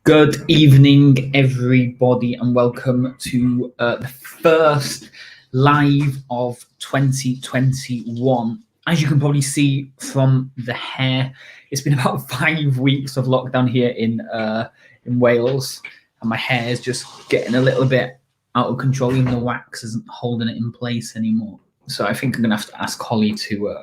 Good evening, everybody, and welcome to the first live of 2021. As you can probably see from the hair, it's been about 5 weeks of lockdown here in Wales, and my hair is just getting a little bit out of control. Even the wax isn't holding it in place anymore. So I think I'm gonna have to ask Holly to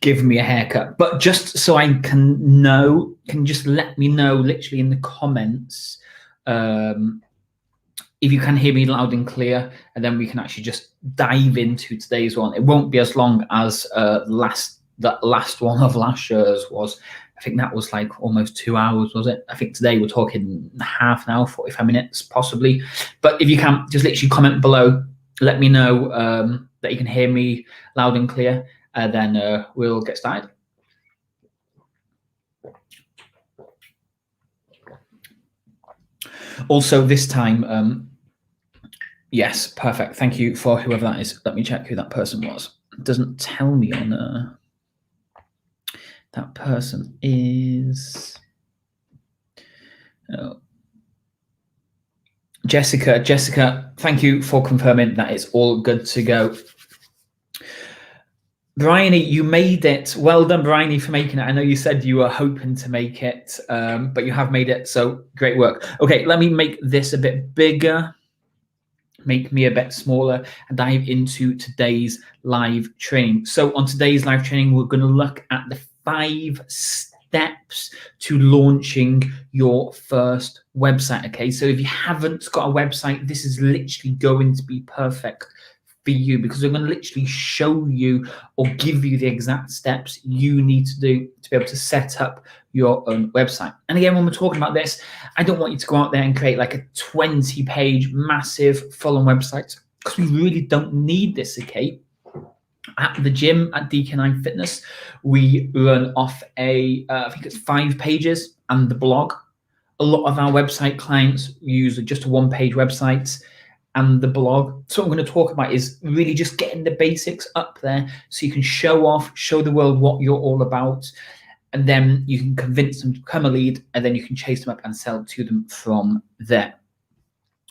give me a haircut. But just so I can know, can you just let me know literally in the comments if you can hear me loud and clear, and then we can actually just dive into today's one. It won't be as long as that last one of last year's was. I think that was like almost 2 hours, was it? I think today we're talking half an hour, 45 minutes possibly. But if you can, just literally comment below, let me know that you can hear me loud and clear. Then we'll get started. Also, this time, yes, perfect. Thank you for whoever that is. Let me check who that person was. It doesn't tell me on that person is Jessica. Jessica, thank you for confirming that it's all good to go. Bryony, you made it. Well done, Bryony, for making it. I know you said you were hoping to make it, but you have made it, so great work. Okay, let me make this a bit bigger, make me a bit smaller, and dive into today's live training. So on today's live training, we're going to look at the 5 steps to launching your first website. Okay, so if you haven't got a website, this is literally going to be perfect for you, because we're going to literally show you or give you the exact steps you need to do to be able to set up your own website. And again, when we're talking about this, I don't want you to go out there and create like a 20-page massive full-on website, because we really don't need this. Okay, at the gym at Knine Fitness, we run off I think it's 5 pages and the blog. A lot of our website clients use just a 1-page website and the blog. So what I'm going to talk about is really just getting the basics up there so you can show the world what you're all about, and then you can convince them to become a lead, and then you can chase them up and sell to them from there.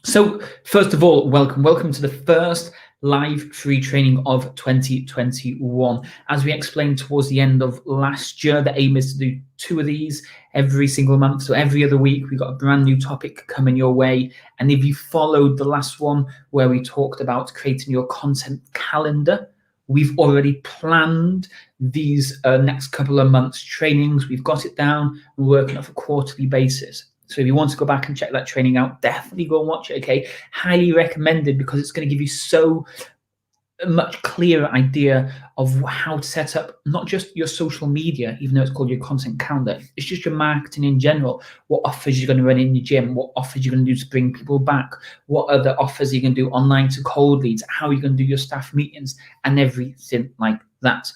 So first of all, welcome to the first live free training of 2021. As we explained towards the end of last year, the aim is to do 2 of these every single month. So every other week, we've got a brand new topic coming your way. And if you followed the last one where we talked about creating your content calendar, we've already planned these next couple of months trainings. We've got it down. We're working off a quarterly basis. So if you want to go back and check that training out, definitely go and watch it, okay? Highly recommended, because it's going to give you so much clearer idea of how to set up not just your social media, even though it's called your content calendar. It's just your marketing in general. What offers you're going to run in your gym, what offers you're going to do to bring people back, what other offers you're going to do online to cold leads, how you're going to do your staff meetings, and everything like that.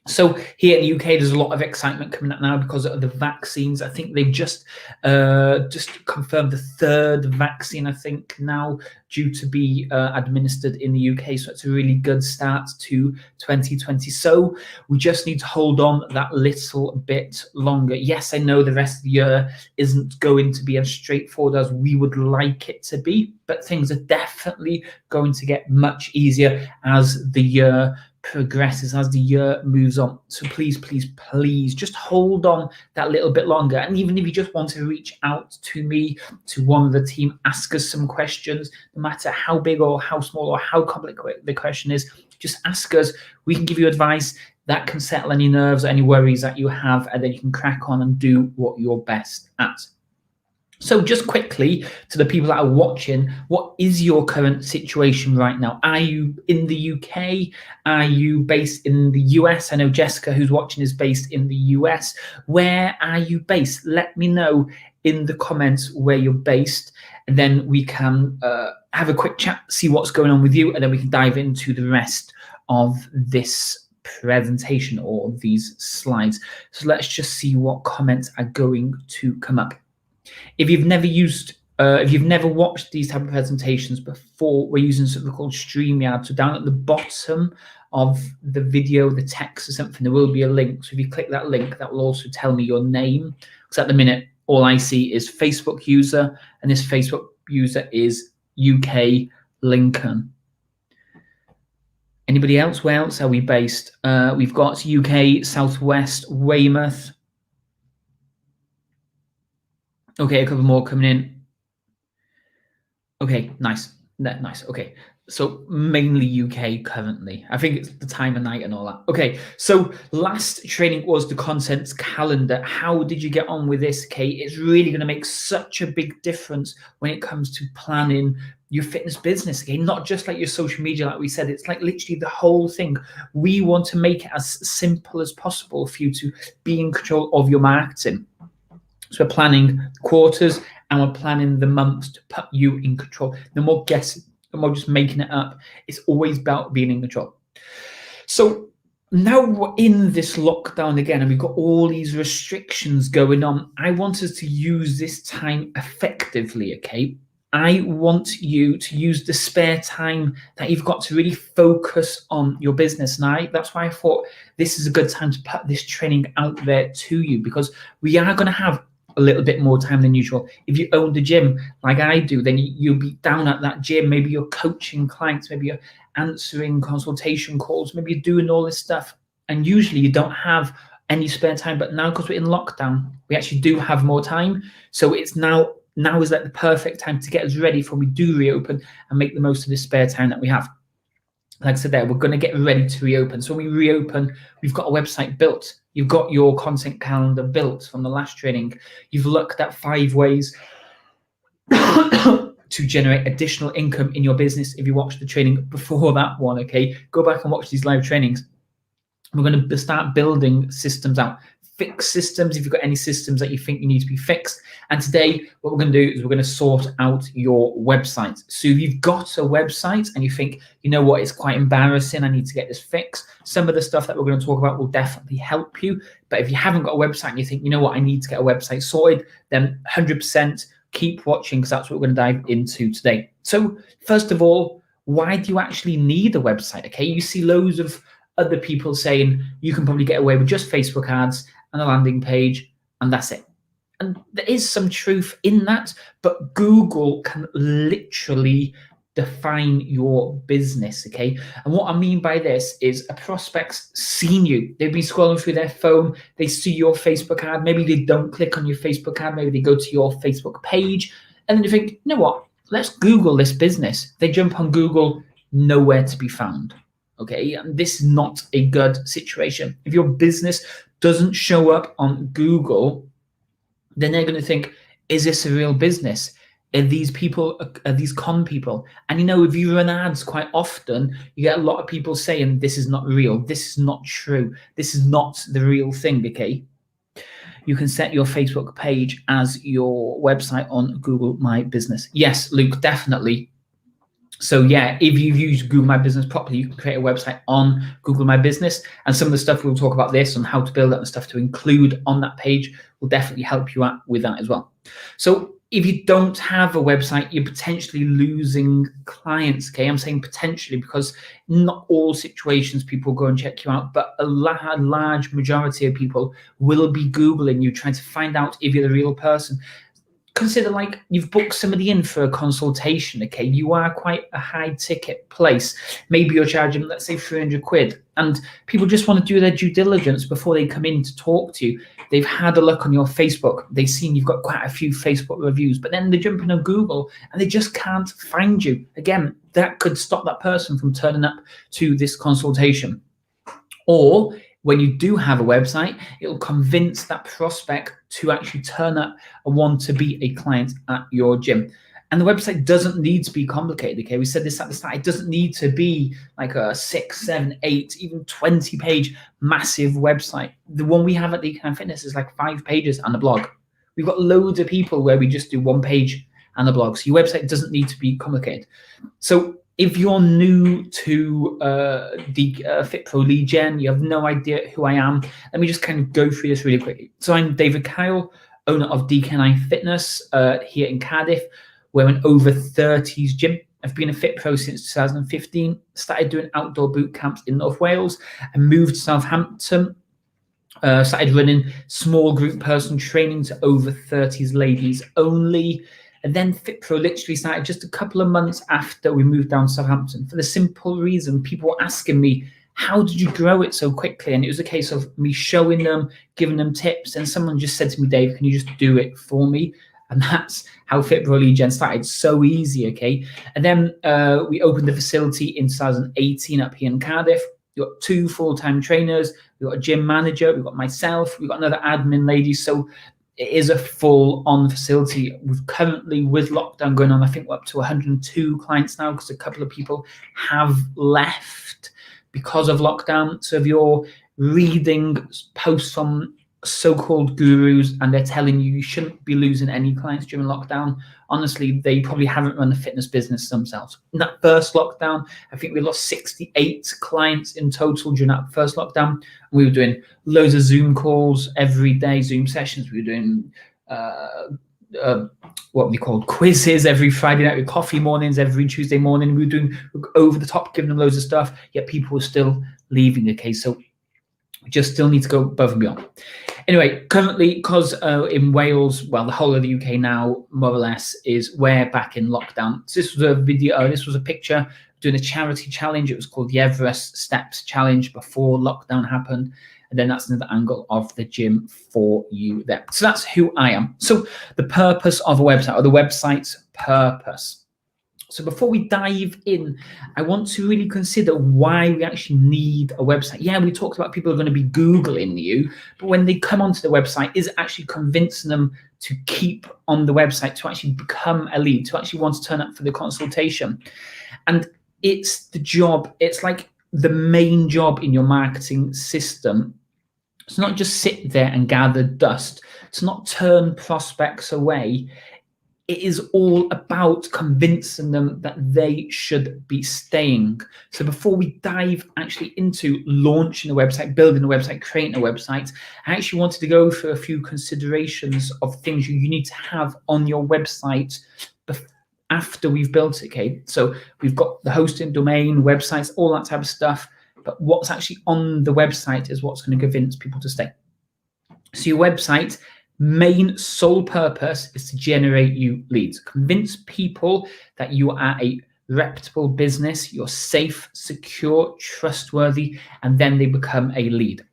So here in the UK, there's a lot of excitement coming up now because of the vaccines. I think they've just confirmed the 3rd vaccine, I think, now due to be administered in the UK. So it's a really good start to 2020. So we just need to hold on that little bit longer. Yes, I know the rest of the year isn't going to be as straightforward as we would like it to be, but things are definitely going to get much easier as the year progresses, as the year moves on. So please just hold on that little bit longer. And even if you just want to reach out to me, to one of the team, ask us some questions, no matter how big or how small or how complex the question is, just ask us. We can give you advice that can settle any nerves, any worries that you have, and then you can crack on and do what you're best at. So just quickly to the people that are watching, what is your current situation right now? Are you in the UK? Are you based in the US? I know Jessica, who's watching, is based in the US. Where are you based? Let me know in the comments where you're based, and then we can have a quick chat, see what's going on with you, and then we can dive into the rest of this presentation or these slides. So let's just see what comments are going to come up. If you've never watched these type of presentations before, we're using something called StreamYard. So down at the bottom of the video, the text or something, there will be a link. So if you click that link, that will also tell me your name. Because at the minute, all I see is Facebook user, and this Facebook user is UK Lincoln. Anybody else? Where else are we based? We've got UK Southwest Weymouth. Okay, a couple more coming in. Okay, nice. Nice. Okay, so mainly UK currently. I think it's the time of night and all that. Okay, so last training was the contents calendar. How did you get on with this, Kate? It's really going to make such a big difference when it comes to planning your fitness business, okay? Not just like your social media, like we said, it's like literally the whole thing. We want to make it as simple as possible for you to be in control of your marketing. So we're planning quarters and we're planning the months to put you in control. No more guessing, no more just making it up. It's always about being in control. So now we're in this lockdown again and we've got all these restrictions going on. I want us to use this time effectively, okay? I want you to use the spare time that you've got to really focus on your business. And that's why I thought this is a good time to put this training out there to you, because we are going to have a little bit more time than usual. If you own the gym like I do, then you'll be down at that gym. Maybe you're coaching clients, maybe you're answering consultation calls, maybe you're doing all this stuff. And usually you don't have any spare time, but now because we're in lockdown, we actually do have more time. So it's now is like the perfect time to get us ready for when we do reopen and make the most of this spare time that we have. Like I said there, we're going to get ready to reopen. So when we reopen, we've got a website built. You've got your content calendar built from the last training. You've looked at 5 ways to generate additional income in your business. If you watched the training before that one, okay, go back and watch these live trainings. We're going to start building systems out. Fix systems if you've got any systems that you think you need to be fixed. And today, what we're going to do is we're going to sort out your website. So if you've got a website and you think, you know what, it's quite embarrassing, I need to get this fixed, some of the stuff that we're going to talk about will definitely help you. But if you haven't got a website and you think, you know what, I need to get a website sorted, then 100% keep watching, because that's what we're going to dive into today. So first of all, why do you actually need a website? Okay, you see loads of other people saying you can probably get away with just Facebook ads and a landing page, and that's it. And there is some truth in that, but Google can literally define your business, okay? And what I mean by this is a prospect's seen you. They've been scrolling through their phone, they see your Facebook ad, maybe they don't click on your Facebook ad, maybe they go to your Facebook page, and then you think, you know what, let's Google this business. They jump on Google, nowhere to be found. Okay, and this is not a good situation. If your business doesn't show up on Google, then they're going to think, is this a real business? Are these people, are these con people? And you know, if you run ads quite often, you get a lot of people saying, this is not real, this is not true, this is not the real thing, okay? You can set your Facebook page as your website on Google My Business. Yes, Luke, definitely. So yeah, if you use Google My Business properly, you can create a website on Google My Business, and some of the stuff we'll talk about this and how to build that and stuff to include on that page will definitely help you out with that as well. So if you don't have a website, you're potentially losing clients, okay? I'm saying potentially because not all situations people go and check you out, but a large majority of people will be Googling you, trying to find out if you're the real person. Consider like you've booked somebody in for a consultation, okay? You are quite a high ticket place. Maybe you're charging, let's say, 300 quid, and people just want to do their due diligence before they come in to talk to you. They've had a look on your Facebook. They've seen you've got quite a few Facebook reviews, but then they jump in on Google and they just can't find you. Again, that could stop that person from turning up to this consultation. Or when you do have a website, it'll convince that prospect to actually turn up and want to be a client at your gym. And the website doesn't need to be complicated, okay? We said this at the start. It doesn't need to be like a 6, 7, 8, even 20-page massive website. The one we have at Knine Fitness is like 5 pages and a blog. We've got loads of people where we just do 1 page and a blog. So your website doesn't need to be complicated. So if you're new to the Fit Pro lead gen, you have no idea who I am, let me just kind of go through this really quickly. So I'm David Kyle, owner of Knine Fitness here in Cardiff. We're an over 30s gym. I've been a Fit Pro since 2015, started doing outdoor boot camps in North Wales and moved to Southampton Started running small group personal training to over 30s ladies only. And then FitPro literally started just a couple of months after we moved down to Southampton, for the simple reason people were asking me, how did you grow it so quickly? And it was a case of me showing them, giving them tips. And someone just said to me, Dave, can you just do it for me? And that's how FitPro Lead Gen started. So easy, okay? And then we opened the facility in 2018 up here in Cardiff. We've got 2 full-time trainers. We've got a gym manager. We've got myself. We've got another admin lady. So it is a full-on facility. We've currently, with lockdown going on, I think we're up to 102 clients now, because a couple of people have left because of lockdown. So if you're reading posts from so-called gurus and they're telling you shouldn't be losing any clients during lockdown, honestly, they probably haven't run a fitness business themselves. In that first lockdown, I think we lost 68 clients in total during that first lockdown. We were doing loads of Zoom calls every day, Zoom sessions. We were doing what we call quizzes every Friday night, with coffee mornings every Tuesday morning. We were doing over the top, giving them loads of stuff, yet people were still leaving. Okay, so we just still need to go above and beyond. Anyway, currently, because in Wales, well, the whole of the UK now, more or less, is we're back in lockdown. So this was a video, this was a picture doing a charity challenge. It was called the Everest Steps Challenge before lockdown happened. And then that's another angle of the gym for you there. So that's who I am. So the purpose of a website, or the website's purpose. So before we dive in, I want to really consider why we actually need a website. Yeah, we talked about people are going to be Googling you, but when they come onto the website, is it actually convincing them to keep on the website, to actually become a lead, to actually want to turn up for the consultation? And it's the job, it's like the main job in your marketing system. It's not just sit there and gather dust. It's not turn prospects away. It is all about convincing them that they should be staying. So before we dive actually into launching a website, building a website, creating a website, I actually wanted to go through a few considerations of things you need to have on your website after we've built it, okay? So we've got the hosting, domain, websites, all that type of stuff, but what's actually on the website is what's going to convince people to stay. So your website main sole purpose is to generate you leads, convince people that you are a reputable business, you're safe, secure, trustworthy, and then they become a lead.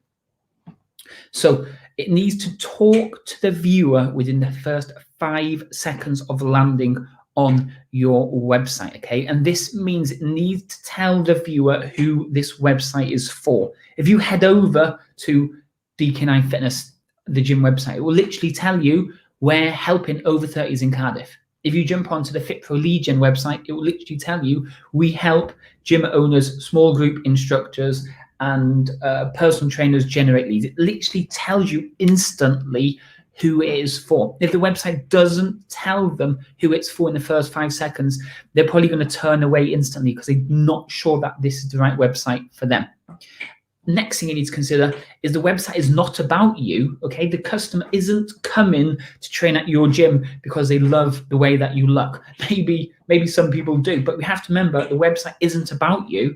So it needs to talk to the viewer within the first 5 seconds of landing on your website, okay? And this means it needs to tell the viewer who this website is for. If you head over to DK9 Fitness, the gym website, it will literally tell you we're helping over 30s in Cardiff. If you jump onto the FitPro Lead Gen website, it will literally tell you we help gym owners, small group instructors, and personal trainers generate leads. It literally tells you instantly who it is for. If the website doesn't tell them who it's for in the first 5 seconds, they're probably going to turn away instantly because they're not sure that this is the right website for them. Next thing you need to consider is the website is not about you, okay? The customer isn't coming to train at your gym because they love the way that you look. Maybe some people do, but we have to remember the website isn't about you.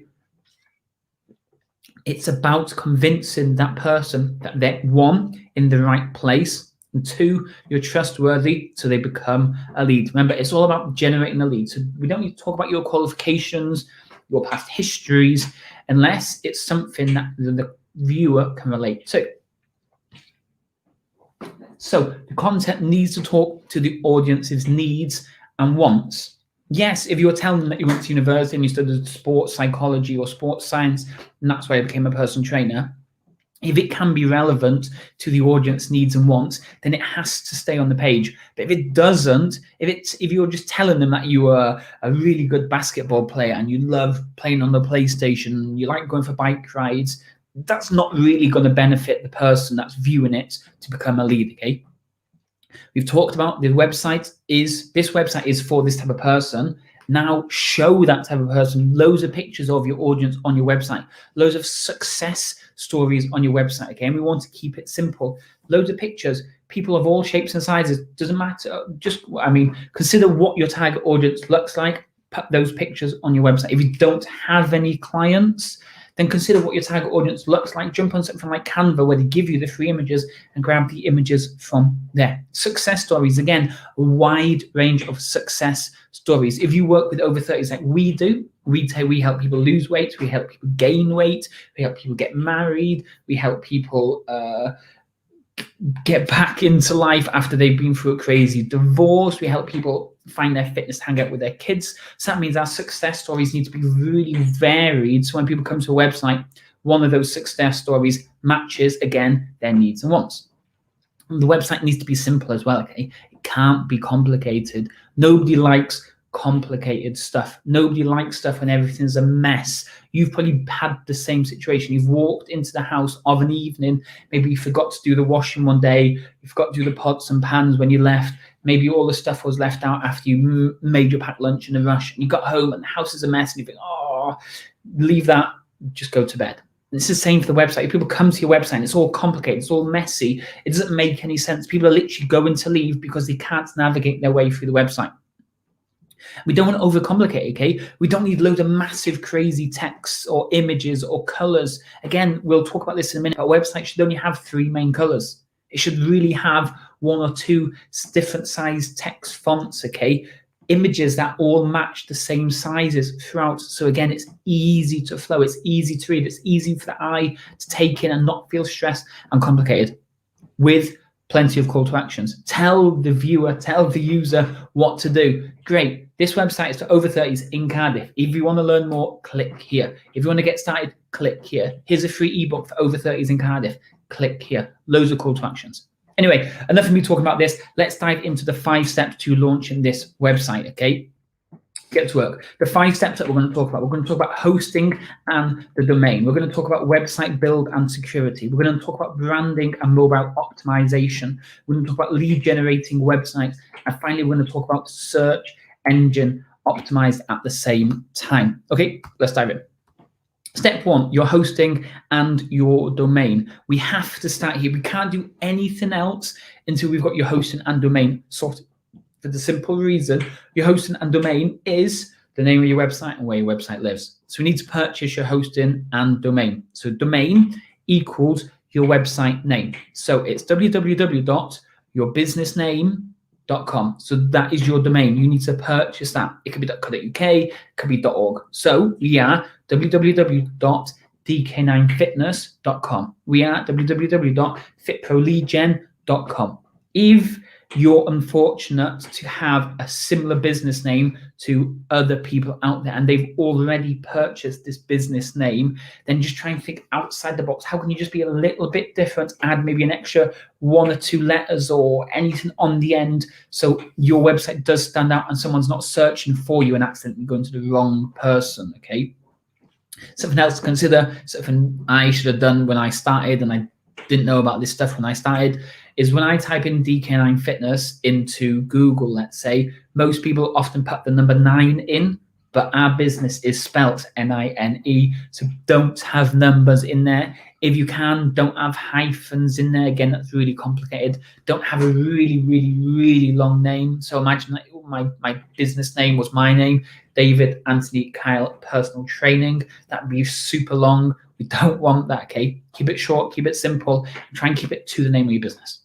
It's about convincing that person that they're, 1, in the right place, and 2, you're trustworthy, so they become a lead. Remember, it's all about generating a lead. So we don't need to talk about your qualifications, your past histories, unless it's something that the viewer can relate to. So the content needs to talk to the audience's needs and wants. Yes, if you're telling them that you went to university and you studied sports psychology or sports science, and that's why you became a personal trainer, if it can be relevant to the audience needs and wants, then it has to stay on the page. But if it doesn't, if you're just telling them that you are a really good basketball player and you love playing on the PlayStation, you like going for bike rides, that's not really going to benefit the person that's viewing it to become a lead, okay? We've talked about this website is for this type of person. Now show that type of person loads of pictures of your audience on your website, loads of success stories on your website, okay? And we want to keep it simple. Loads of pictures, people of all shapes and sizes, doesn't matter. Consider what your target audience looks like, put those pictures on your website. If you don't have any clients, Then consider what your target audience looks like. Jump on something like Canva where they give you the free images and grab the images from there. Success stories, again, a wide range of success stories. If you work with over 30s like we do, we help people lose weight, we help people gain weight, we help people get married, we help people get back into life after they've been through a crazy divorce. We help people find their fitness, hang out with their kids. So that means our success stories need to be really varied. So when people come to a website, one of those success stories matches, again, their needs and wants. And the website needs to be simple as well, okay? It can't be complicated. Nobody likes complicated stuff. Nobody likes stuff when everything's a mess. You've probably had the same situation. You've walked into the house of an evening, maybe you forgot to do the washing one day, you forgot to do the pots and pans when you left, maybe all the stuff was left out after you made your packed lunch in a rush, and you got home and the house is a mess, and you think, oh, leave that, just go to bed. It's the same for the website. If people come to your website and it's all complicated, it's all messy, it doesn't make any sense. People are literally going to leave because they can't navigate their way through the website. We don't want to overcomplicate, okay? We don't need loads of massive, crazy texts or images or colors. Again, we'll talk about this in a minute. Our website should only have 3 main colors. It should really have 1 or 2 different size text fonts, okay? Images that all match the same sizes throughout. So again, it's easy to flow. It's easy to read. It's easy for the eye to take in and not feel stressed and complicated, with plenty of call to actions. Tell the viewer, tell the user what to do. Great. This website is for over 30s in Cardiff. If you want to learn more, click here. If you want to get started, click here. Here's a free ebook for over 30s in Cardiff. Click here. Loads of call to actions. Anyway, enough of me talking about this. Let's dive into the 5 steps to launching this website, okay? Get to work. The 5 steps that we're going to talk about. We're going to talk about hosting and the domain. We're going to talk about website build and security. We're going to talk about branding and mobile optimization. We're going to talk about lead generating websites. And finally, we're going to talk about search engine optimized at the same time. Okay, let's dive in. Step 1, your hosting and your domain. We have to start here. We can't do anything else until we've got your hosting and domain sorted. For the simple reason, your hosting and domain is the name of your website and where your website lives. So we need to purchase your hosting and domain. So domain equals your website name. So it's www.yourbusinessname.com. So that is your domain. You need to purchase that. It could be .co.uk, it could be .org. So we are www.dk9fitness.com. We are www.fitproleadgen.com. If you're unfortunate to have a similar business name to other people out there and they've already purchased this business name, then just try and think outside the box. How can you just be a little bit different, add maybe an extra 1 or 2 letters or anything on the end so your website does stand out and someone's not searching for you and accidentally going to the wrong person, okay? Something else to consider, something I should have done when I started, and I didn't know about this stuff when I started, is when I type in DK9 Fitness into Google, let's say, most people often put the number 9 in, but our business is spelt N-I-N-E, so don't have numbers in there. If you can, don't have hyphens in there. Again, that's really complicated. Don't have a really, really, really long name. So imagine that my business name was my name, David Anthony Kyle Personal Training. That'd be super long. We don't want that, okay? Keep it short, keep it simple, and try and keep it to the name of your business.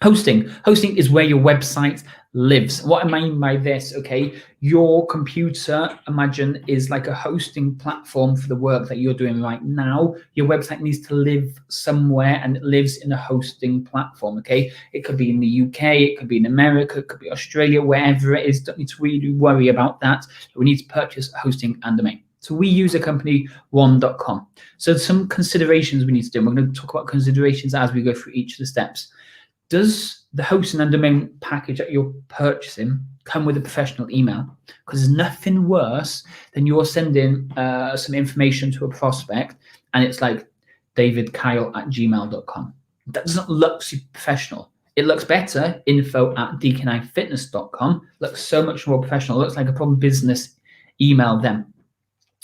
Hosting. Hosting is where your website lives. What I mean by this, okay, your computer, imagine, is like a hosting platform for the work that you're doing right now. Your website needs to live somewhere, and it lives in a hosting platform, okay? It could be in the UK, it could be in America, it could be Australia, wherever it is. Don't need to really worry about that. We need to purchase hosting and domain. So we use a company, one.com. So some considerations we need to do. We're going to talk about considerations as we go through each of the steps. Does the hosting and domain package that you're purchasing come with a professional email? Because there's nothing worse than you're sending some information to a prospect and it's like davidkyle@gmail.com. That doesn't look super professional. It looks better, info@dk9fitness.com. Looks so much more professional. It looks like a proper business email then.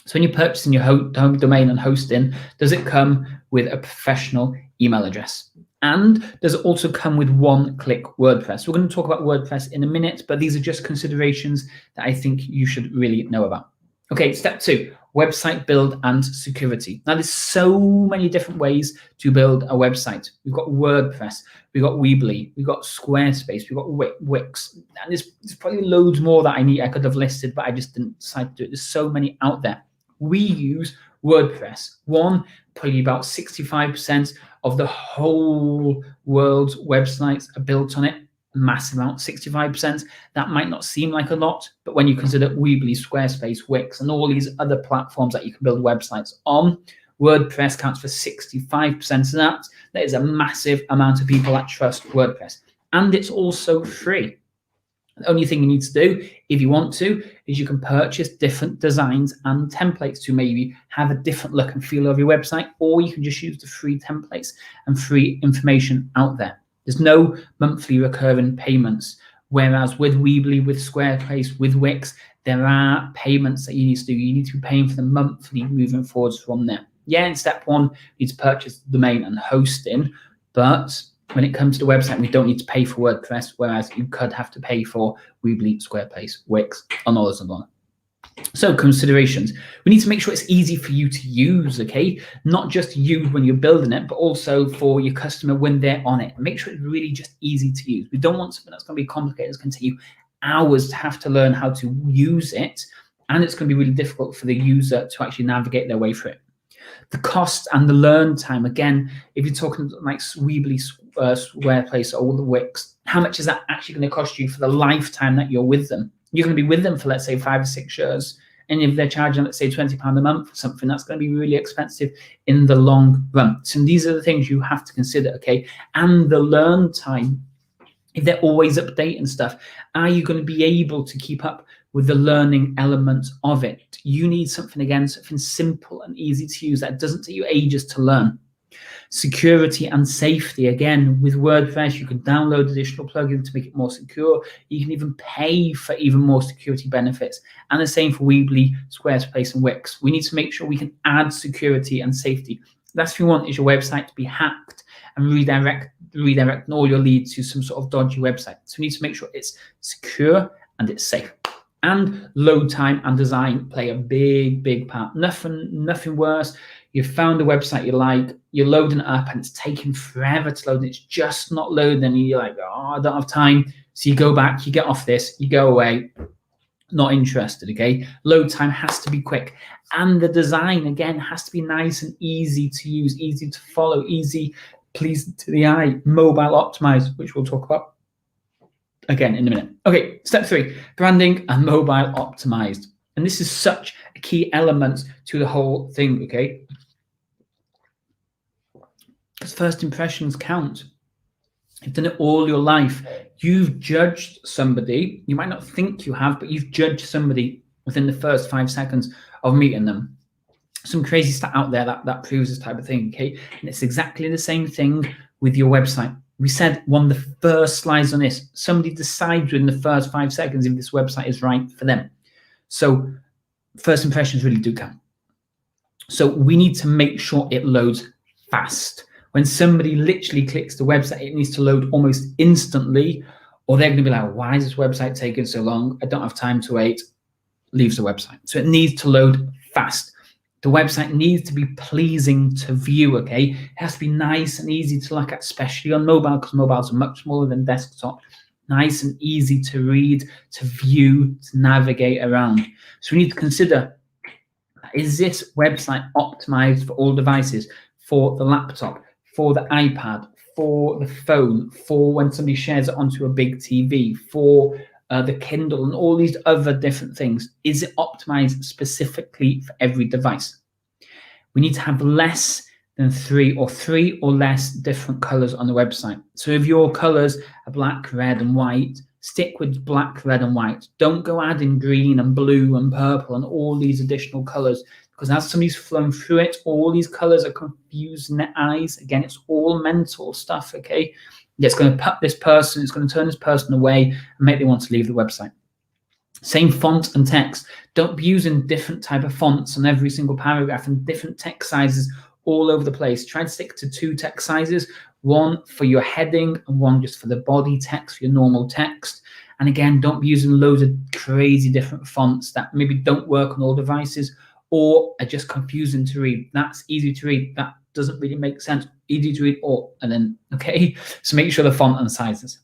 So when you're purchasing your home domain and hosting, does it come with a professional email address? And does it also come with one-click WordPress? We're going to talk about WordPress in a minute, but these are just considerations that I think you should really know about. Okay, step 2, website build and security. Now, there's so many different ways to build a website. We've got WordPress, we've got Weebly, we've got Squarespace, we've got Wix, and there's probably loads more that I could have listed, but I just didn't decide to do it. There's so many out there. We use WordPress. Probably about 65% of the whole world's websites are built on it. Massive amount, 65%. That might not seem like a lot, but when you consider Weebly, Squarespace, Wix, and all these other platforms that you can build websites on, WordPress counts for 65% of that. That is a massive amount of people that trust WordPress. And it's also free. The only thing you need to do, if you want to, is you can purchase different designs and templates to maybe have a different look and feel of your website, or you can just use the free templates and free information out there. There's no monthly recurring payments, whereas with Weebly, with Squarespace, with Wix, there are payments that you need to do. You need to be paying for them monthly moving forwards from there. Yeah, in step one, you need to purchase the domain and hosting, but when it comes to the website, we don't need to pay for WordPress, whereas you could have to pay for Weebly, Squarespace, Wix, and others and on. So considerations, we need to make sure it's easy for you to use, okay? Not just you when you're building it, but also for your customer when they're on it. Make sure it's really just easy to use. We don't want something that's going to be complicated. It's going to take you hours to have to learn how to use it, and it's going to be really difficult for the user to actually navigate their way through it. The cost and the learn time, again, if you're talking like Weebly, Squarespace, or the Wix, how much is that actually going to cost you for the lifetime that you're with them? You're going to be with them for, let's say, 5 or 6 years. And if they're charging, let's say, £20 a month for something, that's going to be really expensive in the long run. So these are the things you have to consider, okay? And the learn time, if they're always updating stuff, are you going to be able to keep up with the learning element of it? You need something, again, something simple and easy to use that doesn't take you ages to learn. Security and safety, again, with WordPress, you can download additional plugins to make it more secure. You can even pay for even more security benefits. And the same for Weebly, Squarespace, and Wix. We need to make sure we can add security and safety. That's what you want, is your website to be hacked and redirecting all your leads to some sort of dodgy website. So we need to make sure it's secure and it's safe. And load time and design play a big part. Nothing worse. You've found a website you like, you're loading it up and it's taking forever to load, and it's just not loading, and you're like, oh, I don't have time. So you go back, you get off this, you go away, not interested, okay? Load time has to be quick. And the design, again, has to be nice and easy to use, easy to follow, easy, pleasing to the eye, mobile optimized, which we'll talk about again in a minute. Okay, step 3, branding and mobile optimized. And this is such a key element to the whole thing, okay? Because first impressions count. You've done it all your life. You've judged somebody. You might not think you have, but you've judged somebody within the first 5 seconds of meeting them. Some crazy stat out there that proves this type of thing, okay? And it's exactly the same thing with your website. We said one of the first slides on this, somebody decides within the first 5 seconds if this website is right for them. So first impressions really do count. So we need to make sure it loads fast. When somebody literally clicks the website, it needs to load almost instantly, or they're going to be like, why is this website taking so long? I don't have time to wait. Leaves the website. So it needs to load fast. The website needs to be pleasing to view, okay? It has to be nice and easy to look at, especially on mobile, because mobiles are much smaller than desktop. Nice and easy to read, to view, to navigate around. So we need to consider, is this website optimized for all devices? For the laptop, for the iPad, for the phone, for when somebody shares it onto a big TV, for the Kindle and all these other different things? Is it optimized specifically for every device? We need to have less than 3 or less different colors on the website. So if your colors are black, red, and white, stick with black, red, and white. Don't go adding green and blue and purple and all these additional colors, because as somebody's flown through it, all these colors are confusing their eyes. Again, it's all mental stuff, okay? It's going to put this person, it's going to turn this person away and make them want to leave the website. Same font and text. Don't be using different type of fonts on every single paragraph and different text sizes all over the place. Try and stick to 2 text sizes, one for your heading and one just for the body text, for your normal text. And again, don't be using loads of crazy different fonts that maybe don't work on all devices, or are just confusing to read. That's easy to read. That doesn't really make sense. Easy to read, or, and then, okay? So make sure the font and sizes.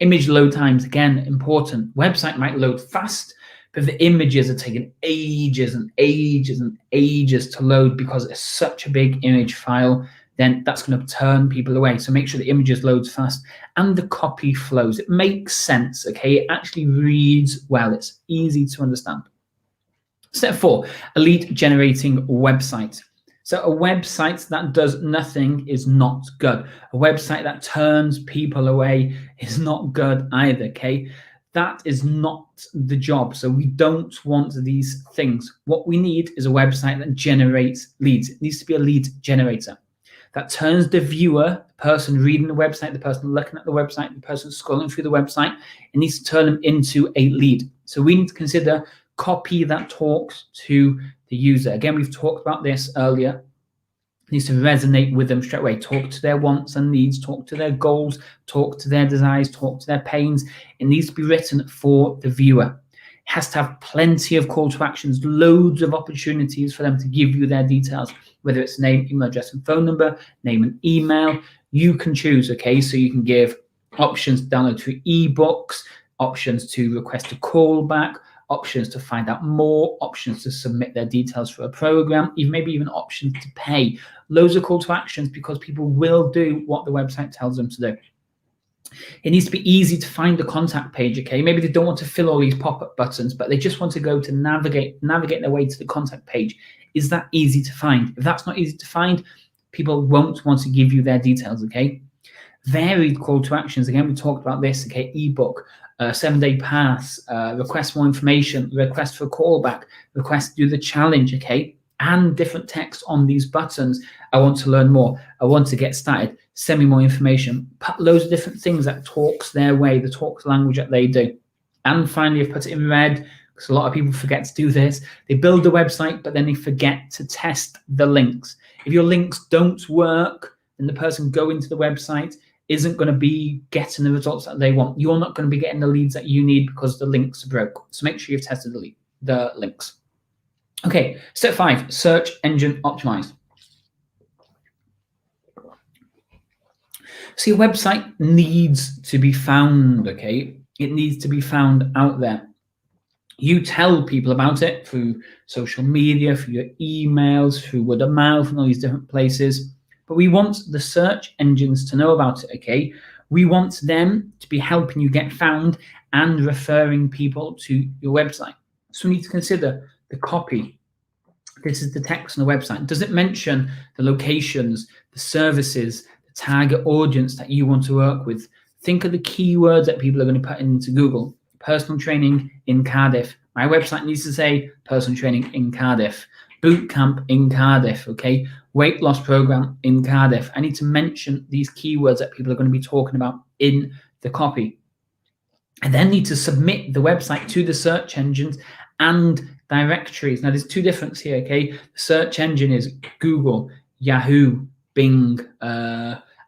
Image load times, again, important. Website might load fast, but if the images are taking ages and ages and ages to load because it's such a big image file, then that's going to turn people away. So make sure the images loads fast and the copy flows. It makes sense, okay? It actually reads well. It's easy to understand. Step 4, a lead generating website. So a website that does nothing is not good. A website that turns people away is not good either, okay? That is not the job. So we don't want these things. What we need is a website that generates leads. It needs to be a lead generator that turns the viewer, the person reading the website, the person looking at the website, the person scrolling through the website, it needs to turn them into a lead. So we need to consider copy that talks to the user. Again, we've talked about this earlier. It needs to resonate with them straight away. Talk to their wants and needs, talk to their goals, talk to their desires, talk to their pains. It needs to be written for the viewer. It has to have plenty of call to actions, loads of opportunities for them to give you their details, whether it's name, email address, and phone number, name and email. You can choose, okay? So you can give options to download through ebooks, options to request a call back, options to find out more, options to submit their details for a program, even maybe even options to pay. Loads of call to actions because people will do what the website tells them to do. It needs to be easy to find the contact page, okay? Maybe they don't want to fill all these pop-up buttons, but they just want to go to navigate their way to the contact page. Is that easy to find? If that's not easy to find, people won't want to give you their details, okay? Varied call to actions. Again, we talked about this, okay? Ebook, 7-day pass, request more information, request for a callback, request to do the challenge, okay? And different text on these buttons. I want to learn more. I want to get started. Send me more information. Put loads of different things that talks their way, the talks language that they do. And finally, I've put it in red because a lot of people forget to do this. They build the website, but then they forget to test the links. If your links don't work, then the person going to the website isn't going to be getting the results that they want. You're not going to be getting the leads that you need because the links are broke. So make sure you've tested the links. Okay, step 5, search engine optimized. So your website needs to be found, okay? It needs to be found out there. You tell people about it through social media, through your emails, through word of mouth, and all these different places. But we want the search engines to know about it, okay? We want them to be helping you get found and referring people to your website. So we need to consider the copy. This is the text on the website. Does it mention the locations, the services, the target audience that you want to work with? Think of the keywords that people are going to put into Google. Personal training in Cardiff. My website needs to say personal training in Cardiff. Boot camp in Cardiff, okay? Weight loss program in Cardiff. I need to mention these keywords that people are going to be talking about in the copy. I then need to submit the website to the search engines and directories. Now, there's two differences here, okay? The search engine is Google, Yahoo, Bing,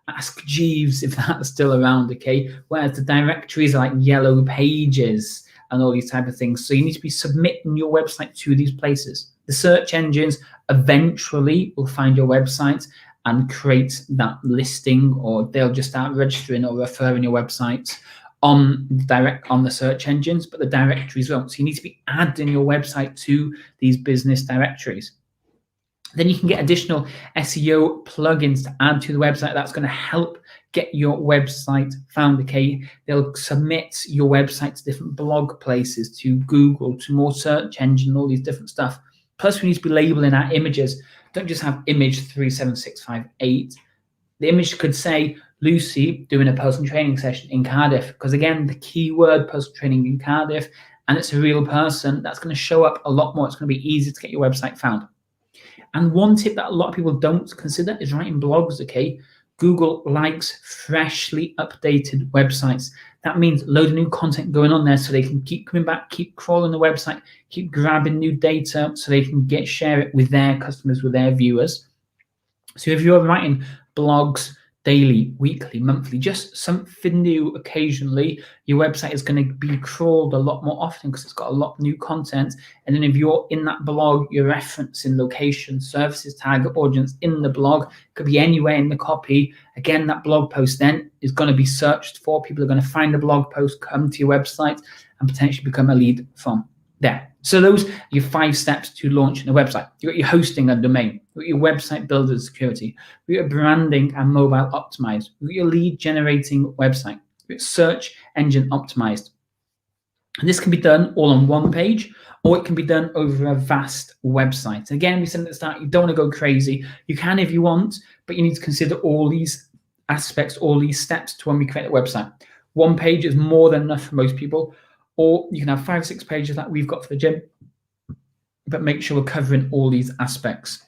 Ask Jeeves, if that's still around, okay? Whereas the directories are like Yellow Pages and all these type of things. So you need to be submitting your website to these places. The search engines eventually will find your website and create that listing, or they'll just start registering or referring your website on the search engines, but the directories won't. So you need to be adding your website to these business directories. Then you can get additional SEO plugins to add to the website. That's going to help get your website found, okay? They'll submit your website to different blog places, to Google, to more search engine, all these different stuff. Plus, we need to be labeling our images. Don't just have image 37658. The image could say, Lucy doing a personal training session in Cardiff, because again, the keyword personal training in Cardiff, and it's a real person, that's going to show up a lot more. It's going to be easy to get your website found. And one tip that a lot of people don't consider is writing blogs, okay? Google likes freshly updated websites. That means a load of new content going on there so they can keep coming back, keep crawling the website, keep grabbing new data so they can share it with their customers, with their viewers. So if you're writing blogs, daily, weekly, monthly, just something new occasionally. Your website is going to be crawled a lot more often because it's got a lot of new content. And then if you're in that blog, you're referencing location, services, target audience in the blog, could be anywhere in the copy. Again, that blog post then is going to be searched for. People are going to find the blog post, come to your website, and potentially become a lead from there. So those are your 5 steps to launching a website. You've got your hosting and domain, you've got your website builder security, you've got your branding and mobile optimized, you've got your lead generating website, you've got search engine optimized. And this can be done all on one page, or it can be done over a vast website. Again, we said at the start, you don't want to go crazy. You can if you want, but you need to consider all these aspects, all these steps to when we create a website. One page is more than enough for most people, or you can have 5 or 6 pages that we've got for the gym, but make sure we're covering all these aspects.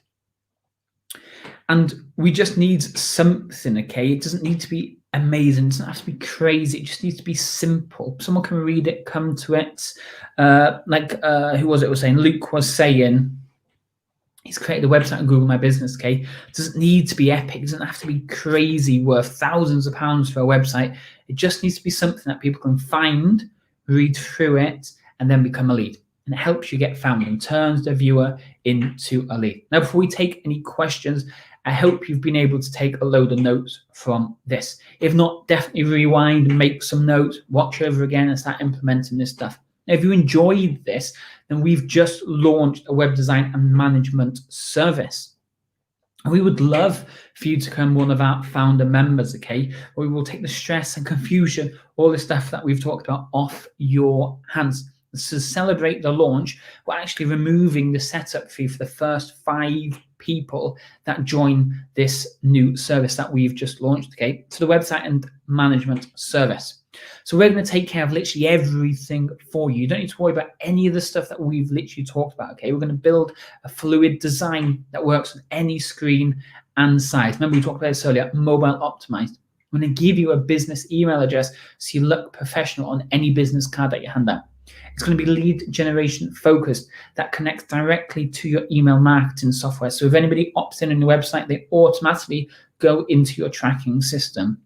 And we just need something, okay? It doesn't need to be amazing. It doesn't have to be crazy. It just needs to be simple. Someone can read it, come to it. Who was it was saying? Luke was saying he's created a website on Google My Business, okay? It doesn't need to be epic. It doesn't have to be crazy, worth thousands of pounds for a website. It just needs to be something that people can find, read through it, and then become a lead. And it helps you get found and turns the viewer into a lead. Now, before we take any questions, I hope you've been able to take a load of notes from this. If not, definitely rewind and make some notes, watch over again and start implementing this stuff. Now, if you enjoyed this, then we've just launched a web design and management service. And we would love for you to become one of our founder members, okay? Where we will take the stress and confusion, all the stuff that we've talked about, off your hands. To celebrate the launch, we're actually removing the setup fee for the first 5 people that join this new service that we've just launched, okay? So the website and management service. So we're going to take care of literally everything for you. You don't need to worry about any of the stuff that we've literally talked about, okay? We're going to build a fluid design that works on any screen and size. Remember we talked about this earlier, mobile optimized. I'm going to give you a business email address so you look professional on any business card that you hand out. It's going to be lead generation focused that connects directly to your email marketing software. So if anybody opts in on your website, they automatically go into your tracking system.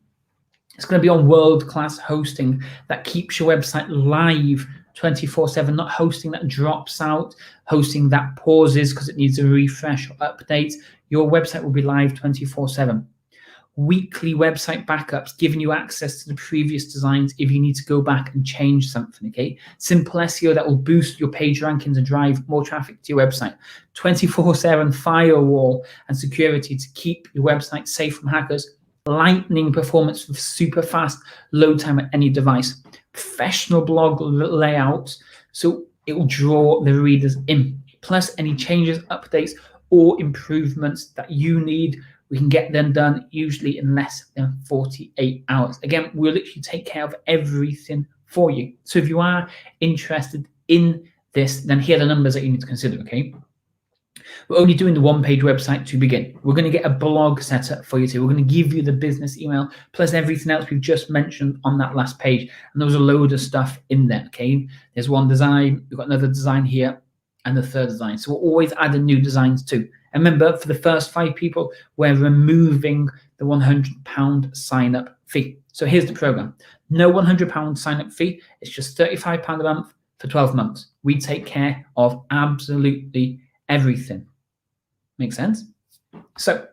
It's going to be on world-class hosting that keeps your website live 24/7, not hosting that drops out, hosting that pauses because it needs a refresh or update. Your website will be live 24/7. Weekly website backups, giving you access to the previous designs if you need to go back and change something, okay? Simple SEO that will boost your page rankings and drive more traffic to your website. 24/7 firewall and security to keep your website safe from hackers. Lightning performance with super fast load time at any device. Professional blog layout, so it will draw the readers in. Plus any changes, updates, or improvements that you need, we can get them done usually in less than 48 hours. Again, we'll literally take care of everything for you. So if you are interested in this, then here are the numbers that you need to consider, okay? We're only doing the one-page website to begin. We're going to get a blog set up for you too. We're going to give you the business email plus everything else we've just mentioned on that last page. And there's a load of stuff in there, okay? There's one design, we've got another design here, and the third design. So we're always adding new designs too. And remember, for the first 5 people, we're removing the £100 sign-up fee. So here's the program. No £100 sign-up fee. It's just £35 a month for 12 months. We take care of absolutely everything. Make sense? So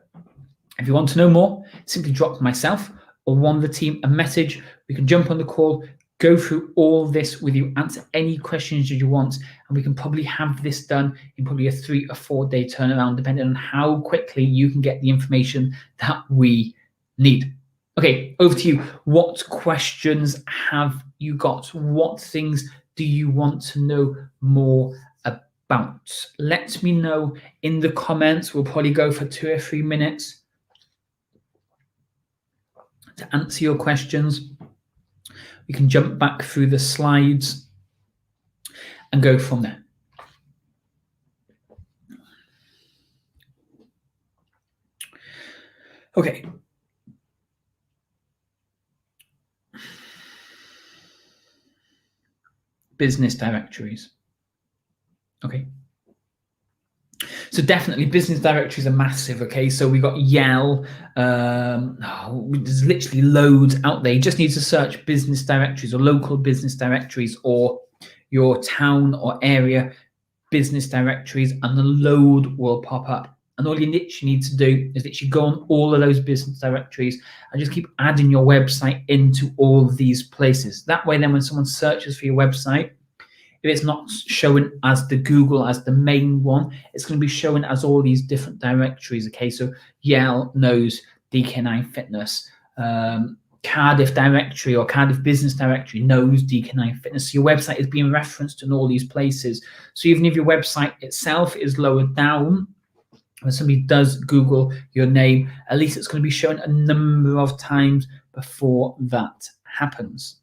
if you want to know more, simply drop myself or one of the team a message. We can jump on the call, go through all this with you, answer any questions that you want, and we can probably have this done in probably a 3 or 4 day turnaround, depending on how quickly you can get the information that we need. Okay, over to you. What questions have you got? What things do you want to know more about? Let me know in the comments. We'll probably go for 2 or 3 minutes to answer your questions. We can jump back through the slides and go from there. Okay. Business directories. Okay. So definitely business directories are massive. Okay, so we got Yell. There's literally loads out there. You just need to search business directories or local business directories or your town or area business directories, and the load will pop up. And all you literally need to do is literally go on all of those business directories and just keep adding your website into all of these places. That way, then when someone searches for your website, if it's not showing as the Google as the main one, it's going to be showing as all these different directories. Okay, so Yale knows DK9 Fitness. Cardiff directory or Cardiff business directory knows DK9 Fitness. So your website is being referenced in all these places. So even if your website itself is lower down, when somebody does Google your name, at least it's going to be shown a number of times before that happens.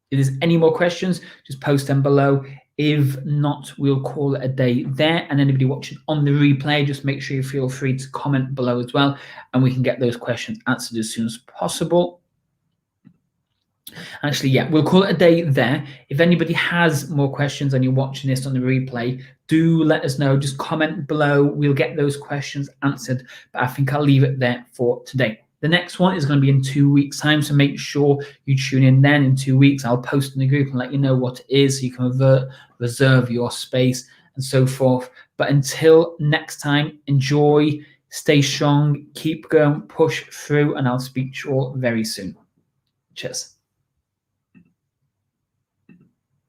If there's any more questions, just post them below. If not, we'll call it a day there. And anybody watching on the replay, just make sure you feel free to comment below as well, and we can get those questions answered as soon as possible. Actually, yeah, we'll call it a day there. If anybody has more questions and you're watching this on the replay, do let us know. Just comment below. We'll get those questions answered. But I think I'll leave it there for today. The next one is going to be in 2 weeks' time, so make sure you tune in then. In 2 weeks, I'll post in the group and let you know what it is, so you can reserve your space and so forth. But until next time, enjoy, stay strong, keep going, push through, and I'll speak to you all very soon. Cheers.